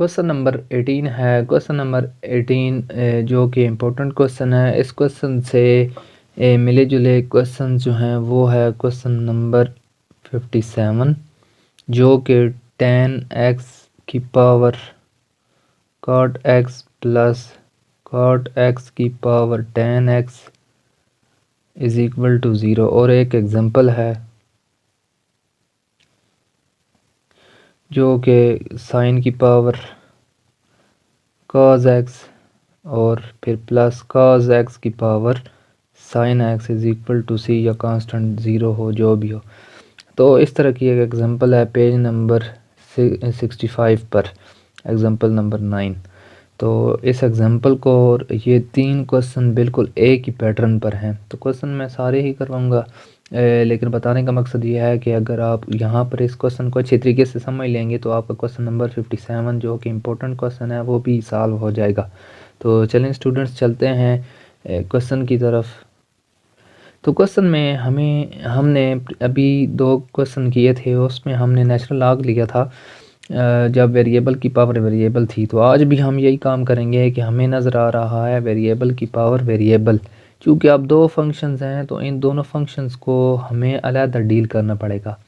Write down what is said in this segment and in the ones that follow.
Question number 18 है। Question number 18 जो कि इम्पोर्टेंट क्वेश्चन है। इस क्वेश्चन से मिले जुले क्वेश्चन जो हैं वो है क्वेश्चन नंबर 57 जो कि tan x की power cot x plus cot x की power tan x is equal to 0 और एक एग्जांपल है जो कि साइन की पावर cos x और फिर प्लस cos x की power sin x is equal to c या कांस्टेंट 0 हो, जो भी हो। तो इस तरह की एक एग्जांपल है पेज नंबर 65 पर, एग्जांपल नंबर 9। तो इस एग्जांपल को और ये 3 क्वेश्चन बिल्कुल एक ही पैटर्न पर हैं। तो क्वेश्चन मैं सारे ही करवाऊंगा, लेकिन बताने का मकसद ये है कि अगर आप यहाँ पर इस क्वेश्चन को अच्छी तरीके से समझ लेंगे तो आपका क्वेश्चन नंबर 57 जो कि इम्पोर्टेंट क्वेश्चन है वो भी सॉल्व हो जाएगा। तो चलें स्टूडेंट्स, चलते हैं क्वेश्चन की तरफ। तो क्वेश्चन में हमने अभी 2 क्वेश्चन किए थे, उसमें हमने नेचुरल लॉग लिया था जब वेरिएबल की पावर वेरिएबल थी। तो आज भी हम यही काम करेंगे कि हमें नज़र आ रहा है वेरिएबल की पावर वेरिएबल। चूँकि अब 2 फंक्शंस हैं तो इन दोनों फंक्शंस को हमें अलग डील करना पड़ेगा।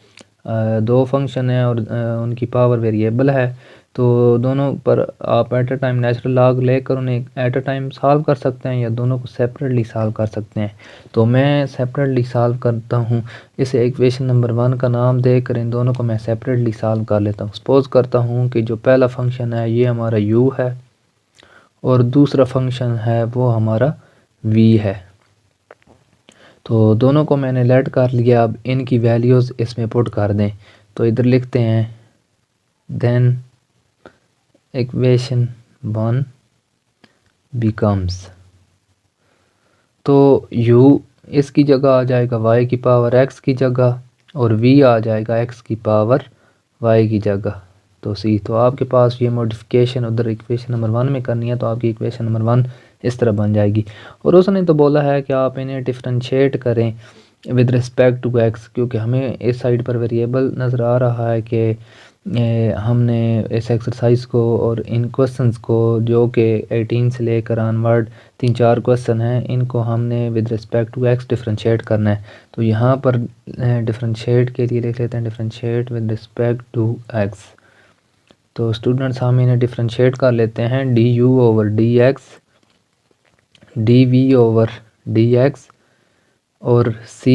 2 फंक्शन हैं और उनकी पावर वेरिएबल है, तो दोनों पर आप at a time natural log लेकर उन्हें एट अ टाइम सॉल्व कर सकते हैं या दोनों को सेपरेटली सॉल्व कर सकते हैं। तो मैं सेपरेटली सॉल्व करता हूँ। इसे इक्वेशन नंबर 1 का नाम देकर इन दोनों को मैं सेपरेटली सॉल्व कर लेता हूँ। सपोज करता हूँ कि जो पहला फंक्शन है ये हमारा u है और दूसरा फंक्शन है वो हमारा v है। तो दोनों को मैंने लेट कर लिया। अब इनकी वैल्यूज़ इसमें पुट कर दें। तो इधर लिखते हैं देन इक्वेशन 1 बिकम्स, तो u इसकी जगह आ जाएगा y की पावर x की जगह और v आ जाएगा x की पावर y की जगह। तो c, तो आपके पास ये मॉडिफिकेशन उधर इक्वेशन नंबर 1 में करनी है तो आपकी इक्वेशन नंबर 1 इस तरह बन जाएगी। और उसने तो बोला है कि आप इन्हें डिफरेंशिएट करें विद रिस्पेक्ट टू x, क्योंकि हमें इस साइड पर वेरिएबल नज़र आ रहा है कि हमने इस एक्सरसाइज को और इन क्वेश्चंस को जो कि 18 से लेकर ऑनवर्ड 3-4 क्वेश्चन हैं इनको हमने with respect to x differentiate करना है। तो यहाँ पर डिफरेंशिएट के लिए लिख लेते हैं differentiate with respect to x। तो स्टूडेंट्स हम इन्हें डिफरेंशिएट कर लेते हैं du over dx, dv over dx और c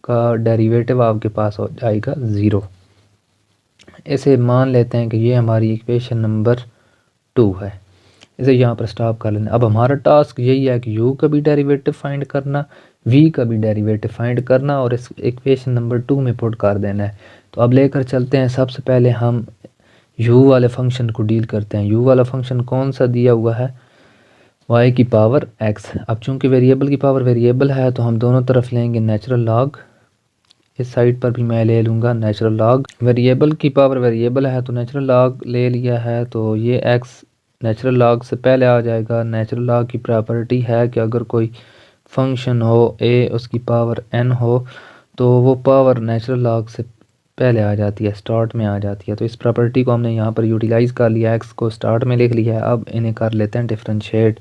का डेरिवेटिव आपके पास हो जाएगा 0। इसे मान लेते हैं कि ये हमारी इक्वेशन नंबर 2 है। इसे यहाँ पर स्टॉप कर लेना। अब हमारा टास्क यही है कि u का भी डेरिवेटिव फाइंड करना, v का भी डेरिवेटिव फाइंड करना और इस इक्वेशन नंबर 2 में पुट कर देना है। तो अब लेकर चलते हैं। सबसे पहले हम u वाले फंक्शन को डील करते हैं। u वाला फंक्शन कौन सा दिया हुआ है? y की पावर x। अब चूंकि वेरिएबल की पावर वेरिएबल है तो हम दोनों तरफ लेंगे नेचुरल लॉग। इस साइड पर भी मैं ले लूँगा नेचुरल लॉग। वेरिएबल की पावर वेरिएबल है तो नेचुरल लॉग ले लिया है, तो ये x नेचुरल लॉग से पहले आ जाएगा। नेचुरल लॉग की प्रॉपर्टी है कि अगर कोई फंक्शन हो a उसकी पावर n हो तो वो पावर नेचुरल लॉग से पहले आ जाती है, स्टार्ट में आ जाती है। तो इस प्रॉपर्टी को हमने यहाँ पर यूटिलाइज़ कर लिया, x को स्टार्ट में लिख लिया है। अब इन्हें कर लेते हैं डिफरेंशिएट।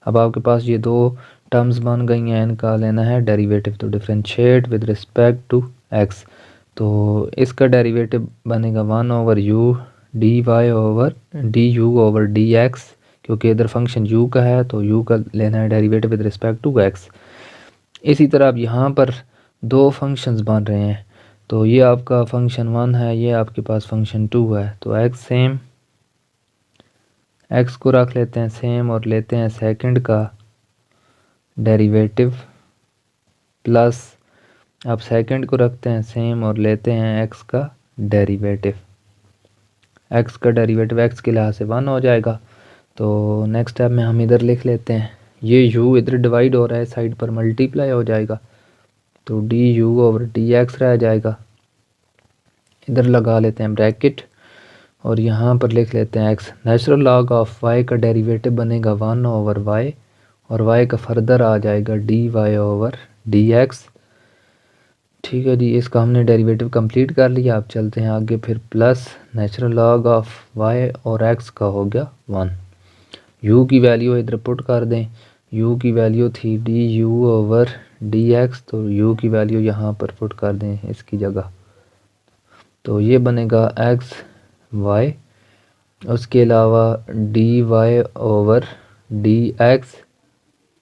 अब आपके पास ये 2 टर्म्स बन गई हैं, इनका लेना है डेरिवेटिव। तो differentiate with respect to x, तो इसका डेरिवेटिव बनेगा 1 over u dy over du over dx, क्योंकि इधर फंक्शन u का है तो u का लेना है derivative with respect to x। इसी तरह अब यहाँ पर 2 फंक्शंस बन रहे हैं। तो ये आपका फंक्शन 1 है, ये आपके पास फंक्शन 2 है। तो x सेम, x को रख लेते हैं सेम और लेते हैं सेकंड का डेरिवेटिव प्लस, अब सेकंड को रखते हैं सेम और लेते हैं x का डेरिवेटिव। x का डेरिवेटिव x के लिहाज से 1 हो जाएगा। तो नेक्स्ट स्टेप में हम इधर लिख लेते हैं, ये u इधर डिवाइड हो रहा है, साइड पर मल्टीप्लाई हो जाएगा तो du ओवर dx रह जाएगा। इधर लगा लेते हैं ब्रैकेट और यहाँ पर लिख लेते हैं x। Natural log of y का डेरिवेटिव बनेगा 1 ओवर y और y का फर्दर आ जाएगा dy ओवर dx। ठीक है जी, इसका हमने डेरिवेटिव कंप्लीट कर लिया। अब चलते हैं आगे। फिर plus natural log of y और एक्स का हो गया 1। यू की वैल्यू इधर पुट कर दें। यू की वैल्यू थी d you over D x, तो यू की वैल्यू यहाँ पर पुट कर दें इसकी जगह, तो ये बनेगा एक्स वाई, उसके अलावा D Y over D x,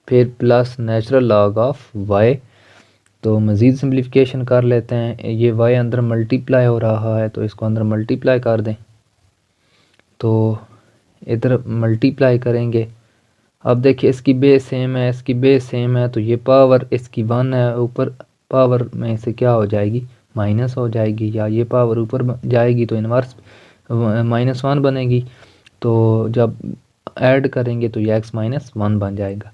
फिर plus natural log of Y. तो मज़ीद सिंप्लीफिकेशन कर लेते हैं। ये वाई अंदर मल्टीप्लाई हो रहा है तो इसको अंदर मल्टीप्लाई कर दें, तो इधर मल्टीप्लाई करेंगे। अब देखिए इसकी बेस सेम है, इसकी बेस सेम है, तो ये पावर इसकी 1 है, ऊपर पावर में से क्या हो जाएगी, माइनस हो जाएगी, या ये पावर ऊपर जाएगी तो इन्वर्स -1 बनेगी। तो जब ऐड करेंगे तो ये x -1 बन जाएगा।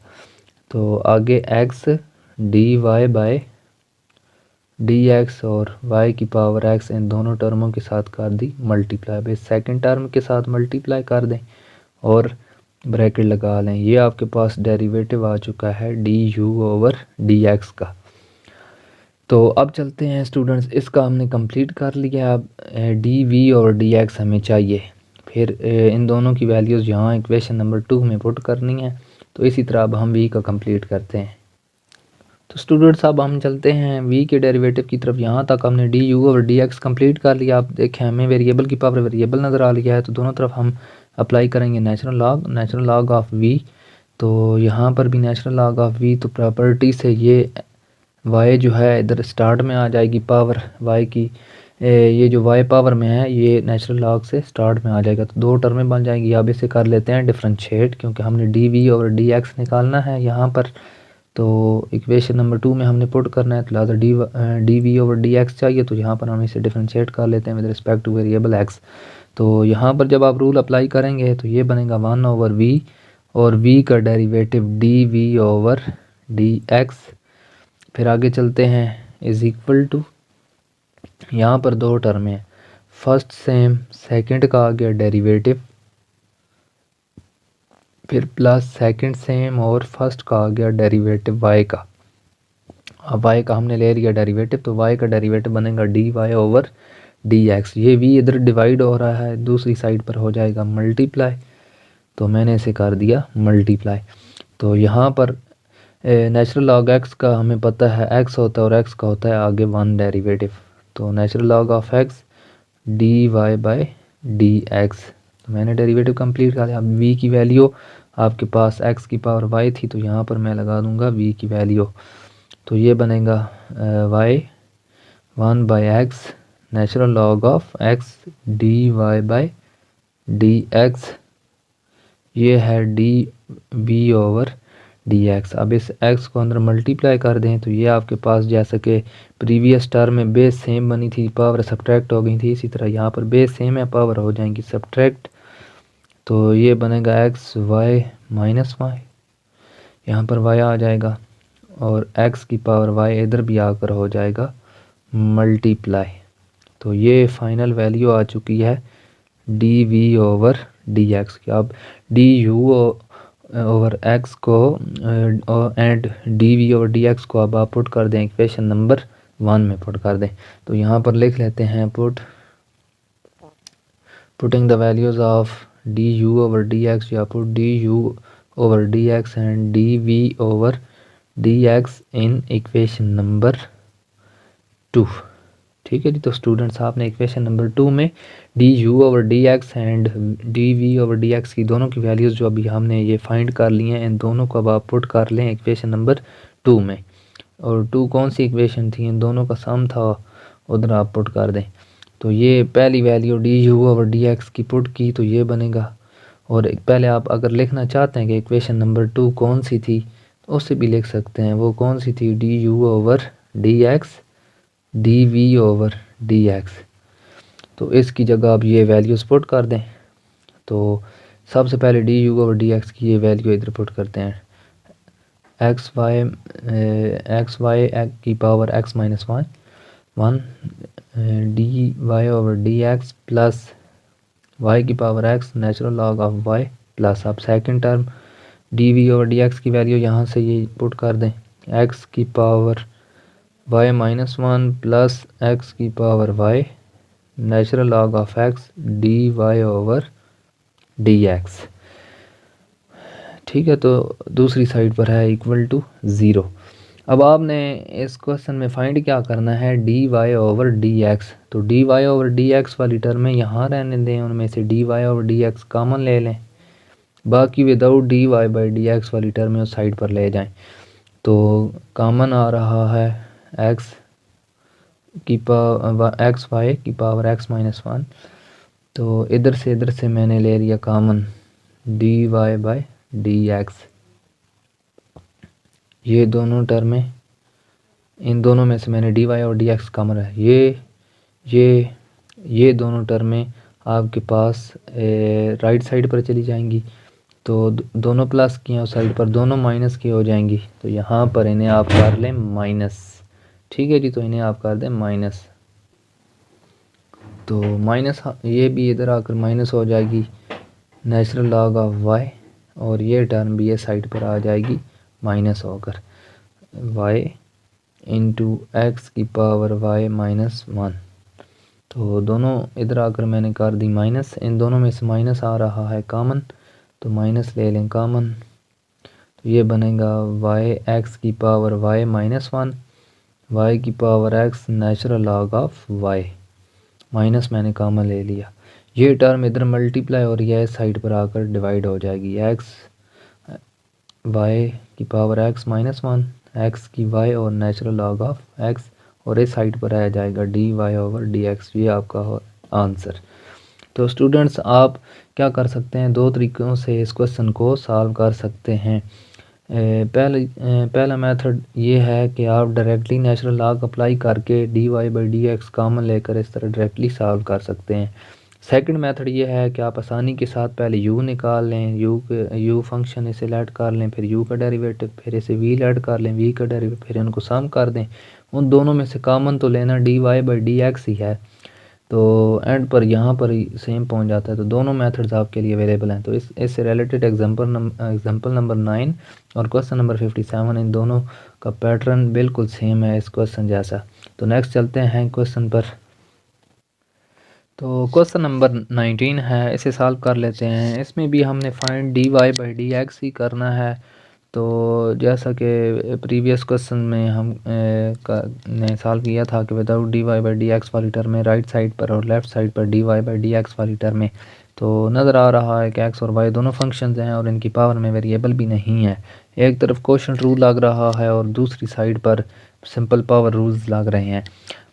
तो आगे x d y by d x और y की पावर x इन दोनों टर्मों के साथ कर दी मल्टीप्लाई। अब सेकेंड टर्म के साथ मल्टीप्लाई कर दें और ब्रैकेट लगा लें। ये आपके पास डेरिवेटिव आ चुका है D you over D x का। तो अब चलते हैं स्टूडेंट्स, इसका हमने कंप्लीट कर लिया। अब डी वी और डी एक्स हमें चाहिए। फिर इन दोनों की वैल्यूज़ यहाँ इक्वेशन नंबर 2 में पुट करनी है। तो इसी तरह अब हम वी का कंप्लीट करते हैं। तो स्टूडेंट्स अब हम चलते हैं वी के डेरिवेटिव की तरफ। यहाँ तक हमने डी यू और डी एक्स कम्प्लीट कर लिया। आप देखें हमें वेरिएबल की पावर वेरिएबल नज़र आ लिया है, तो दोनों तरफ हम अप्लाई करेंगे नेचुरल लॉग ऑफ वी। तो यहाँ पर भी नेचुरल लॉग ऑफ वी, तो प्रॉपर्टी से ये वाई जो है इधर स्टार्ट में आ जाएगी, पावर वाई की ये जो वाई पावर में है ये नेचुरल लॉग से स्टार्ट में आ जाएगा, तो दो टर्में बन जाएंगी। अब इसे कर लेते हैं डिफ्रेंशिएट, क्योंकि हमने डी वी और डी एक्स निकालना है यहाँ पर। तो इक्वेशन नंबर 2 में हमने पुट करना है, तो लिहाजा d we over D x चाहिए, तो यहाँ पर हम इसे डिफ्रेंशिएट कर लेते हैं with respect two variable x. तो यहाँ पर जब आप रूल अप्लाई करेंगे तो ये बनेगा 1 ओवर वी, और वी का derivative d we over D x. फिर आगे चलते हैं, इज़ इक्वल टू, यहाँ पर दो टर्म हैं, फर्स्ट सेम सेकंड का आ गया डेरिवेटिव, फिर प्लस सेकंड सेम और फर्स्ट का आ गया डेरिवेटिव वाई का। अब वाई का हमने ले लिया डेरिवेटिव, तो वाई का डेरिवेटिव बनेगा d Y over D x. ये वी इधर डिवाइड हो रहा है, दूसरी साइड पर हो जाएगा मल्टीप्लाई, तो मैंने इसे कर दिया मल्टीप्लाई। तो यहाँ पर नेचुरल लॉग एक्स का हमें पता है एक्स होता है और एक्स का होता है आगे 1 डेरिवेटिव। तो natural log of x d y by d x, तो मैंने डेरिवेटिव कंप्लीट कर दिया। अब वी की वैल्यू आपके पास एक्स की पावर वाई थी, तो यहाँ पर मैं लगा दूंगा वी की वैल्यू, तो ये बनेगा y 1 by x natural log of x d y by d x, ये है d we over D x. अब इस एक्स को अंदर मल्टीप्लाई कर दें तो ये आपके पास, जैसा कि प्रीवियस टर्म में बेस सेम बनी थी, पावर सब्ट्रैक्ट हो गई थी, इसी तरह यहाँ पर बेस सेम है, पावर हो जाएंगी सब्ट्रैक्ट। तो ये बनेगा एक्स वाई माइनस वाई, यहाँ पर वाई आ जाएगा, और एक्स की पावर वाई इधर भी आकर हो जाएगा मल्टीप्लाई। तो ये फाइनल वैल्यू आ चुकी है d we over D x की। अब डी यू ओवर एक्स को and D we over D x को अब आप पुट कर दें इक्वेशन नंबर 1 में पुट कर दें। तो यहाँ पर लिख लेते हैं putting the values of D you over D X, या put D you over D x and D we over D X in equation number 2। ठीक है जी। तो स्टूडेंट्स आपने इक्वेशन नंबर 2 में d you over D x and D we over D x की दोनों की values जो अभी हमने ये फाइंड कर ली हैं, इन दोनों को अब आप पुट कर लें इक्वेशन नंबर 2 में। और 2 कौन सी इक्वेशन थी, इन दोनों का सम था, उधर आप पुट कर दें। तो ये पहली value D you over D x की पुट की, तो ये बनेगा। और पहले आप अगर लिखना चाहते हैं कि इक्वेशन नंबर 2 कौन सी थी, तो उससे भी लिख सकते हैं। वो कौन सी थी, d you over D x d we over D x. तो इसकी जगह आप ये वैल्यूज़ पुट कर दें। तो सबसे पहले d you over D x की ये वैल्यू इधर पुट करते हैं, एक्स वाई की power x minus 1 d Y over D x plus y की power x natural log of y plus, अब second term d we over D x की value यहाँ से ये पुट कर दें, एक्स की power y minus one plus x की power y natural log of x d Y over D x. ठीक है, तो दूसरी साइड पर है इक्वल टू ज़ीरो। अब आपने इस क्वेश्चन में फाइंड क्या करना है, d Y over D x. तो d Y over D x वाली टर्म में यहाँ रहने दें, उनमें से d Y over D x common ले लें, बाकी without d y by d x वाली टर्म में उस साइड पर ले जाएं। तो कॉमन आ रहा है एक्स की पावर एक्स वाई की पावर एक्स माइनस वन। तो इधर से मैंने ले लिया common d y by d x. ये दोनों टर्में, इन दोनों में से मैंने डी वाई और डी एक्स कॉमन है। ये दोनों टर्में आपके पास राइट साइड पर चली जाएंगी। तो दोनों प्लस की हैं उस साइड पर, दोनों माइनस की हो जाएंगी। तो यहाँ पर इन्हें आप कर लें माइनस। ठीक है जी, तो इन्हें आप कर दें माइनस। तो माइनस ये भी इधर आकर माइनस हो जाएगी नेचुरल लॉग ऑफ वाई, और ये टर्म भी ये साइड पर आ जाएगी माइनस होकर वाई इंटू एक्स की पावर वाई माइनस वन। तो दोनों इधर आकर मैंने कर दी माइनस, इन दोनों में से माइनस आ रहा है कॉमन, तो माइनस ले लें कॉमन। तो ये बनेगा वाई एक्स की power y minus one, y की power x natural log of y, minus मैंने कॉमन ले लिया। ये टर्म इधर मल्टीप्लाई और यह साइड पर आकर डिवाइड हो जाएगी, एक्स वाई की power x minus one, x की वाई और नेचुरल लॉग ऑफ एक्स, और इस साइड पर आ जाएगा d Y over D x. ये आपका आंसर। तो स्टूडेंट्स आप क्या कर सकते हैं, दो तरीक़ों से इस क्वेश्चन को सॉल्व कर सकते हैं। पहला मेथड ये है कि आप डायरेक्टली नेचुरल लॉग अप्लाई करके d y by d x common लेकर इस तरह डायरेक्टली सॉल्व कर सकते हैं। सेकंड मेथड ये है कि आप आसानी के साथ पहले u निकाल लें, u फंक्शन इसे लेट कर लें, फिर u का डेरिवेटिव, फिर इसे v लेट कर लें, v का डेरिवेटिव, फिर इनको सम कर दें। उन दोनों में से कॉमन तो लेना d y by d x ही है, तो एंड पर यहाँ पर ही सेम पहुँच जाता है। तो दोनों मेथड्स आपके लिए अवेलेबल हैं। तो इससे रिलेटेड एग्जांपल नंबर 9 और क्वेश्चन नंबर 57, इन दोनों का पैटर्न बिल्कुल सेम है इस क्वेश्चन जैसा। तो नेक्स्ट चलते हैं क्वेश्चन पर। तो क्वेश्चन नंबर 19 है, इसे सॉल्व कर लेते हैं। इसमें भी हमने find d y by d x ही करना है। तो जैसा कि प्रीवियस क्वेश्चन में हम ने सॉल्व किया था कि without d y by d x वाली टर्म में राइट साइड पर और लेफ़्ट साइड पर d y by d x वाली टर्म में, तो नज़र आ रहा है कि एक्स और वाई दोनों फंक्शंस हैं और इनकी पावर में वेरिएबल भी नहीं है। एक तरफ क्वोशंट रूल लग रहा है और दूसरी साइड पर सिंपल पावर रूल्स लग रहे हैं।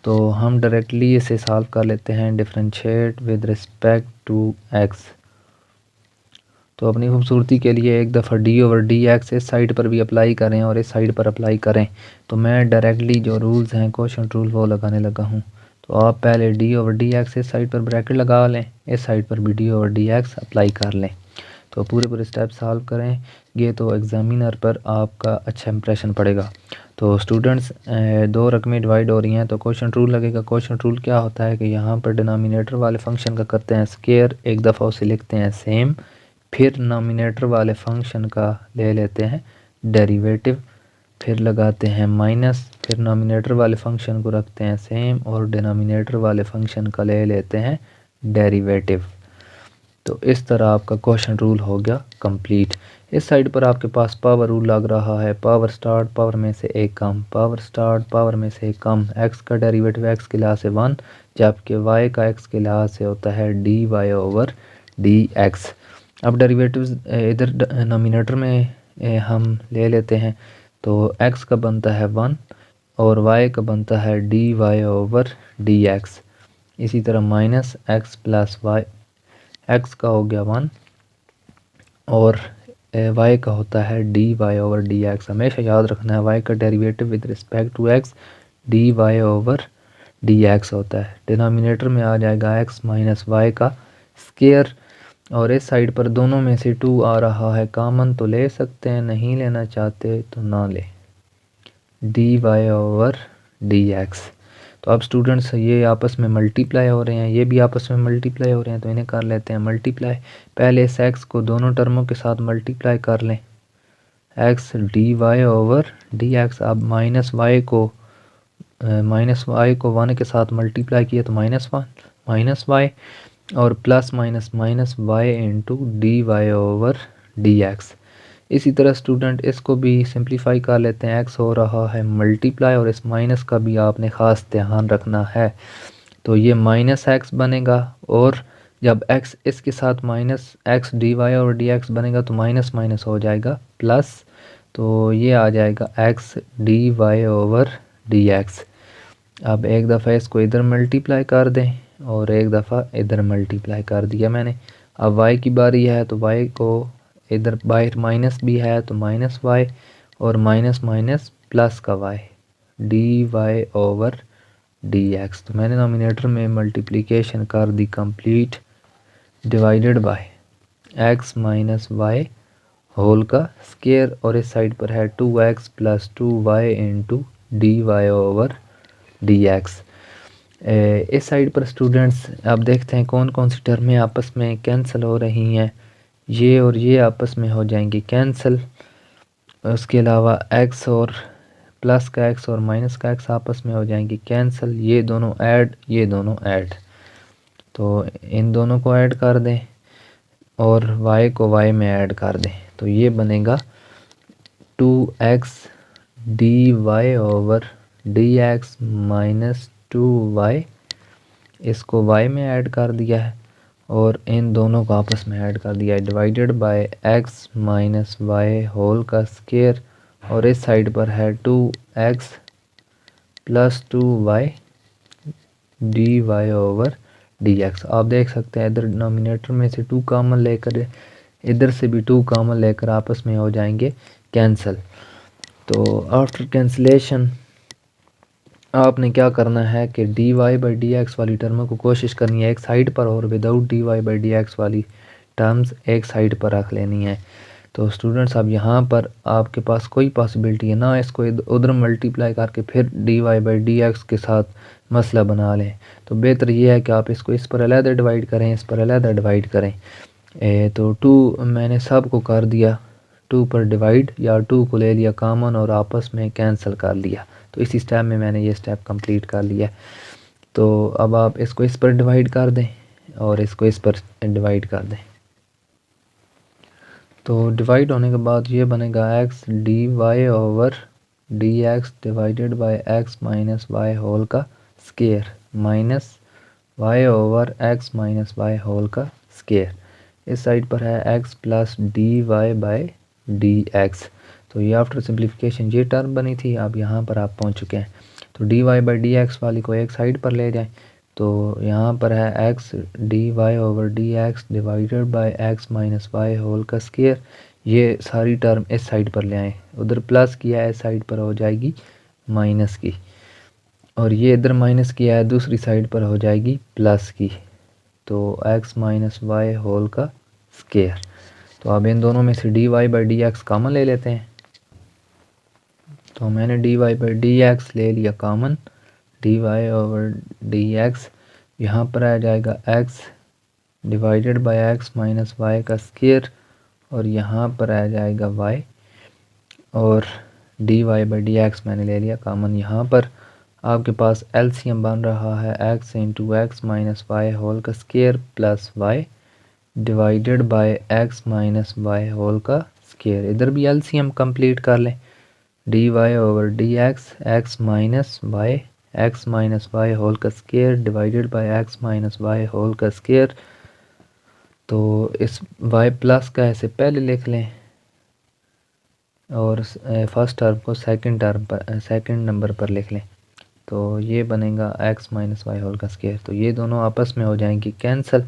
तो हम डायरेक्टली इसे सॉल्व कर लेते हैं, differentiate with respect to x. तो अपनी खूबसूरती के लिए एक दफ़ा डी ओवर डी एक्स इस साइड पर भी अप्लाई करें और इस साइड पर अप्लाई करें। तो मैं डायरेक्टली जो रूल्स हैं क्वोशंट रूल वो लगाने लगा हूँ। तो आप पहले डी ओवर डी एक्स इस साइड पर ब्रैकेट लगा लें, इस साइड पर भी D over D x apply कर लें। तो पूरे स्टेप सॉल्व करेंगे तो एग्जामिनर पर आपका अच्छा इंप्रेशन पड़ेगा। तो स्टूडेंट्स दो रकमें डिवाइड हो रही हैं तो क्वोशंट रूल लगेगा। क्वोशंट रूल क्या होता है कि यहाँ पर डिनोमिनेटर वाले फंक्शन का करते हैं स्क्वायर, एक दफ़ा उसे लिखते हैं सेम, फिर नोमिनेटर वाले फंक्शन का ले लेते हैं डेरिवेटिव, फिर लगाते हैं माइनस, फिर नोमिनेटर वाले फंक्शन को रखते हैं सेम और डिनोमिनेटर वाले फंक्शन का ले लेते हैं डेरिवेटिव। तो इस तरह आपका क्वोशंट रूल हो गया कंप्लीट। इस साइड पर आपके पास पावर रूल लग रहा है, पावर स्टार्ट पावर में से एक कम, पावर स्टार्ट पावर में से एक कम। एक्स का डेरिवेटिव एक्स के लिहाज से 1, जबकि वाई का एक्स के लिहाज से होता है d Y over D x. अब डेरिवेटिव्स इधर नोमिनेटर में हम ले लेते हैं। तो एक्स का बनता है 1 और वाई का बनता है d Y over D x. इसी तरह minus x plus y, x का हो गया 1 और वाई का होता है d Y over D x. हमेशा याद रखना है वाई का derivative with respect to x d Y over D x होता है। डिनोमिनेटर में आ जाएगा एक्स माइनस वाई का स्क्वायर, और इस साइड पर दोनों में से 2 आ रहा है कॉमन, तो ले सकते हैं, नहीं लेना चाहते तो ना ले, d Y over D x. तो अब स्टूडेंट्स ये आपस में मल्टीप्लाई हो रहे हैं, ये भी आपस में मल्टीप्लाई हो रहे हैं, तो इन्हें कर लेते हैं मल्टीप्लाई। पहले इस एक्स को दोनों टर्मों के साथ मल्टीप्लाई कर लें, x d Y over D x. अब माइनस वाई को माइनस वाई को 1 के साथ मल्टीप्लाई किया तो -1 माइनस वाई और plus minus minus y into d Y over D x. इसी तरह स्टूडेंट इसको भी सिंप्लीफाई कर लेते हैं। एक्स हो रहा है मल्टीप्लाई और इस माइनस का भी आपने ख़ास ध्यान रखना है। तो ये माइनस एक्स बनेगा और जब एक्स इसके साथ माइनस एक्स डी वाई और डी एक्स बनेगा तो माइनस माइनस हो जाएगा प्लस, तो ये आ जाएगा x d Y over D x. अब एक दफ़ा इसको इधर मल्टीप्लाई कर दें और एक दफ़ा इधर मल्टीप्लाई कर दिया मैंने। अब वाई की बारी है तो वाई को इधर बाहर माइनस भी है तो माइनस वाई और माइनस माइनस प्लस का y d Y over D x. तो मैंने नोमिनेटर में मल्टीप्लिकेशन कर दी complete, divided by x minus y whole का स्केयर और इस साइड पर है 2x प्लस 2y into d Y over D x. इस साइड पर स्टूडेंट्स आप देखते हैं कौन कौन सी टर्में आपस में कैंसिल हो रही हैं। ये और ये आपस में हो जाएंगी कैंसिल। उसके अलावा x और प्लस का x और माइनस का x आपस में हो जाएंगी कैंसिल। ये दोनों ऐड, ये दोनों ऐड, तो इन दोनों को ऐड कर दें और y को y में ऐड कर दें तो ये बनेगा 2x d Y over D x minus 2y। इसको y में ऐड कर दिया है और इन दोनों को आपस में ऐड कर दिया है, divided by x minus y whole का स्केयर और इस साइड पर है 2x प्लस 2y d Y over D x. आप देख सकते हैं इधर डिनोमिनेटर में से 2 कॉमन लेकर इधर से भी 2 कॉमन लेकर आपस में हो जाएंगे कैंसिल। तो आफ्टर कैंसिलेशन आपने क्या करना है कि d y by d x वाली टर्म को कोशिश करनी है एक साइड पर और without d y by d x वाली टर्म्स एक साइड पर रख लेनी है। तो स्टूडेंट्स अब यहाँ पर आपके पास कोई पॉसिबिलिटी है ना इसको उधर मल्टीप्लाई करके फिर d y by d x के साथ मसला बना लें। तो बेहतर ये है कि आप इसको इस पर अलहदा डिवाइड करें, इस पर अलहदा डिवाइड करें। तो 2 मैंने सब को कर दिया 2 पर डिवाइड या 2 को ले लिया कॉमन और आपस में कैंसिल कर लिया। तो इसी स्टेप में मैंने ये स्टेप कंप्लीट कर लिया। तो अब आप इसको इस पर डिवाइड कर दें और इसको इस पर डिवाइड कर दें। तो डिवाइड होने के बाद ये बनेगा x d Y over D x divided by x minus y whole का square minus y over x minus y whole का स्केयर। इस साइड पर है x plus d y by d x. तो ये आफ्टर सिंप्लीफिकेशन ये term बनी थी, अब यहाँ पर आप पहुँच चुके हैं। तो d y by d x वाली को एक साइड पर ले जाएं तो यहाँ पर है x d Y over D x divided by x minus y whole का स्केयर। ये सारी टर्म इस साइड पर ले आएँ, उधर प्लस किया है इस साइड पर हो जाएगी माइनस की और ये इधर माइनस किया है दूसरी साइड पर हो जाएगी प्लस की। तो एक्स माइनस वाई होल का स्केयर। तो अब इन दोनों में से d y by d x common ले लेते हैं। तो मैंने d y by d x ले लिया common, d Y over D x यहाँ पर आ जाएगा x divided by x minus y का स्केयर और यहाँ पर आ जाएगा वाई और d y by d x मैंने ले लिया कॉमन। यहाँ पर आपके पास एलसीएम बन रहा है x into x minus y whole का square plus y divided by x minus y whole का स्केयर। इधर भी एलसीएम कंप्लीट कर लें, d Y over D x x minus y whole का square divided by x minus y whole का square. तो इस y प्लस का ऐसे पहले लिख लें और फर्स्ट टर्म को सेकंड नंबर पर लिख लें। तो ये बनेगा x माइनस वाई होल का स्केयर। तो ये दोनों आपस में हो जाएंगी कैंसिल।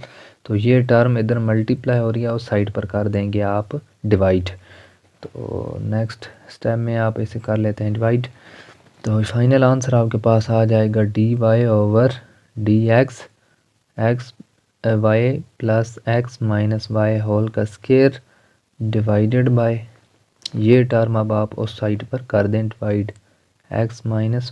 तो ये टर्म इधर मल्टीप्लाई हो रही है उस साइड पर कर देंगे आप डिवाइड। तो नेक्स्ट स्टेप में आप इसे कर लेते हैं डिवाइड। तो फाइनल आंसर आपके पास आ जाएगा d Y over D x x y plus x minus y whole का स्केयर डिवाइडेड बाय ये टर्म अब आप उस साइड पर कर दें divide x minus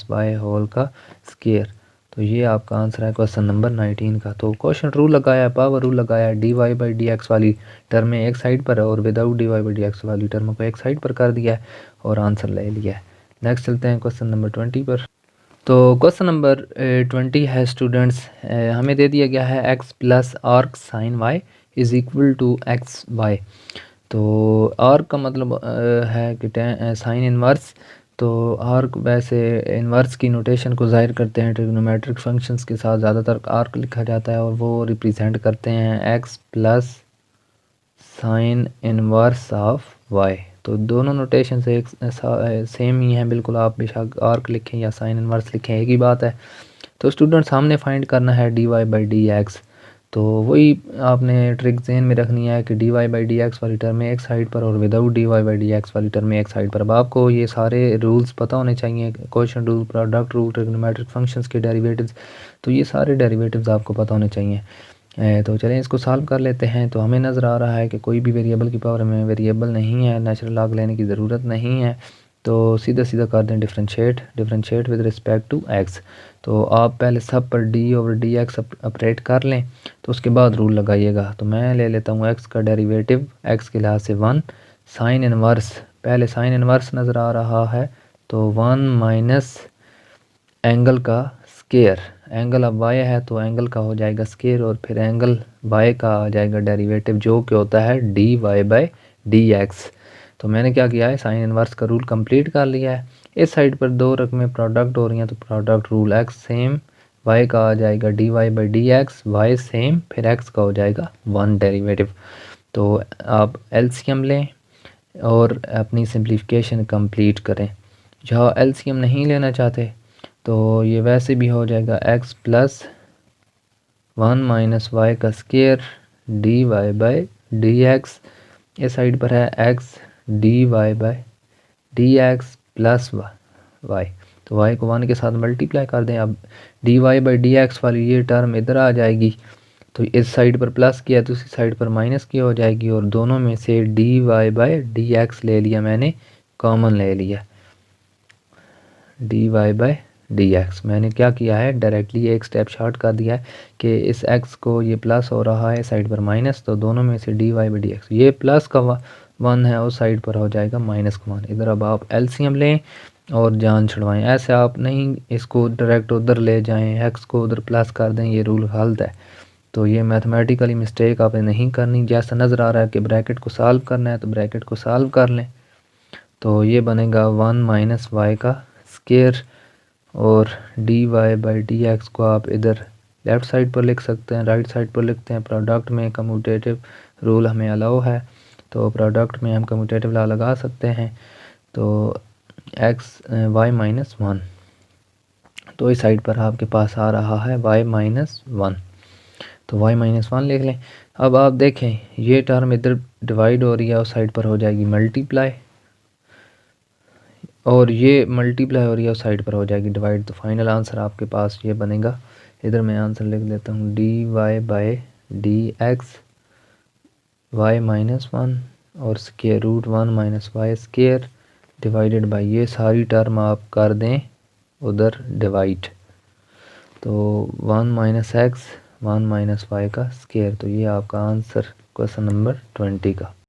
y whole का स्केयर। तो ये आपका आंसर है क्वेश्चन नंबर 19 का। तो क्वेश्चन रूल लगाया, पावर रूल लगाया, d y by d x वाली टर्म एक साइड पर और without d y by d x वाली टर्म को एक साइड पर कर दिया है और आंसर ले लिया है। नेक्स्ट चलते हैं क्वेश्चन नंबर 20 पर। तो क्वेश्चन नंबर 20 है स्टूडेंट्स, हमें दे दिया गया है x plus arc sine y is equal to x y. तो आर्क का मतलब है कि साइन इनवर्स। तो आर्क वैसे इनवर्स की नोटेशन को ज़ाहिर करते हैं ट्रिग्नोमेट्रिक फंक्शंस के साथ, ज़्यादातर आर्क लिखा जाता है और वो रिप्रेजेंट करते हैं x plus sine inverse of y। तो दोनों नोटेशन से एक सेम ही है बिल्कुल, आप बेशक आर्क लिखें या साइन इनवर्स लिखें एक ही बात है। तो स्टूडेंट सामने फाइंड करना है dy बाई डी एक्स। तो वही आपने ट्रिक जहन में रखनी है कि dy बाई डी एक्स वाली टर्म एक साइड पर और without dy by d x वाली टर्म एक साइड पर। अब आपको ये सारे रूल्स पता होने चाहिए, question rule, product rule, trigonometric functions के डेरिवेटिव्स, तो ये सारे डेरिवेटिव्स आपको पता होने चाहिए। तो चलें इसको सॉल्व कर लेते हैं। तो हमें नज़र आ रहा है कि कोई भी वेरिएबल की पावर में वेरिएबल नहीं है, नेचुरल लॉग लेने की ज़रूरत नहीं है। तो सीधा सीधा कर दें differentiate with respect to x. तो आप पहले सब पर d over D x operate कर लें, तो उसके बाद रूल लगाइएगा। तो मैं ले लेता हूँ एक्स का डेरिवेटिव एक्स के लिहाज से 1 साइन इनवर्स, पहले साइन इनवर्स नज़र आ रहा है तो 1 माइनस एंगल का स्केयर, एंगल अब वाई है तो एंगल का हो जाएगा स्केयर, और फिर एंगल वाई का आ जाएगा डेरिवेटिव जो कि होता है d y by d x. तो मैंने क्या किया है, साइन इनवर्स का रूल कंप्लीट कर लिया है। इस साइड पर दो रकमें प्रोडक्ट हो रही हैं तो product rule x same, y का आ जाएगा d y by d x, y same, फिर एक्स का हो जाएगा 1 डेरिवेटिव। तो आप एलसीएम लें और अपनी सिंप्लीफिकेशन कंप्लीट करें। जहाँ एलसीएम नहीं लेना चाहते तो ये वैसे भी हो जाएगा x प्लस 1 माइनस वाई का square d y by d x. इस साइड पर है x d y by d x plus y. तो y को 1 के साथ मल्टीप्लाई कर दें। अब d y by d x वाली ये टर्म इधर आ जाएगी, तो इस साइड पर प्लस किया तो इसी साइड पर माइनस की हो जाएगी, और दोनों में से d y by d x ले लिया मैंने, कॉमन ले लिया। D y by d x मैंने क्या किया है, डायरेक्टली एक स्टेप शॉर्ट कर दिया है कि इस x को ये प्लस हो रहा है साइड पर माइनस, तो दोनों में से d y by d x, ये प्लस का 1 है उस साइड पर हो जाएगा माइनस का 1। इधर अब आप एलसीएम लें और जान छुड़वाएं। ऐसे आप नहीं इसको डायरेक्ट उधर ले जाएं, x को उधर प्लस कर दें, ये रूल गलत है। तो ये मैथमेटिकली मिस्टेक आपने नहीं करनी। जैसा नज़र आ रहा है कि ब्रैकेट को सॉल्व करना है तो ब्रैकेट को सॉल्व कर लें। तो ये बनेगा 1 माइनस वाई का स्केयर, और d y by d x को आप इधर लेफ़्ट साइड पर लिख सकते हैं, राइट साइड पर लिखते हैं। प्रोडक्ट में कम्यूटेटिव रूल हमें अलाउ है, तो प्रोडक्ट में हम कम्यूटेटिव लॉ लगा सकते हैं। तो एक्स वाई माइनस 1, तो इस साइड पर आपके पास आ रहा है वाई माइनस 1, तो वाई माइनस 1 लिख लें। अब आप देखें ये टर्म इधर डिवाइड हो रही है, उस साइड पर हो जाएगी मल्टीप्लाई, और ये मल्टीप्लाई हो रही है उस साइड पर हो जाएगी डिवाइड। तो फाइनल आंसर आपके पास ये बनेगा, इधर मैं आंसर लिख देता हूँ d y by d x y minus 1 और square root 1 minus y square divided by ये सारी टर्म आप कर दें उधर डिवाइड, तो 1 माइनस एक्स 1 माइनस वाई का स्केयर। तो ये आपका आंसर क्वेश्चन नंबर 20 का।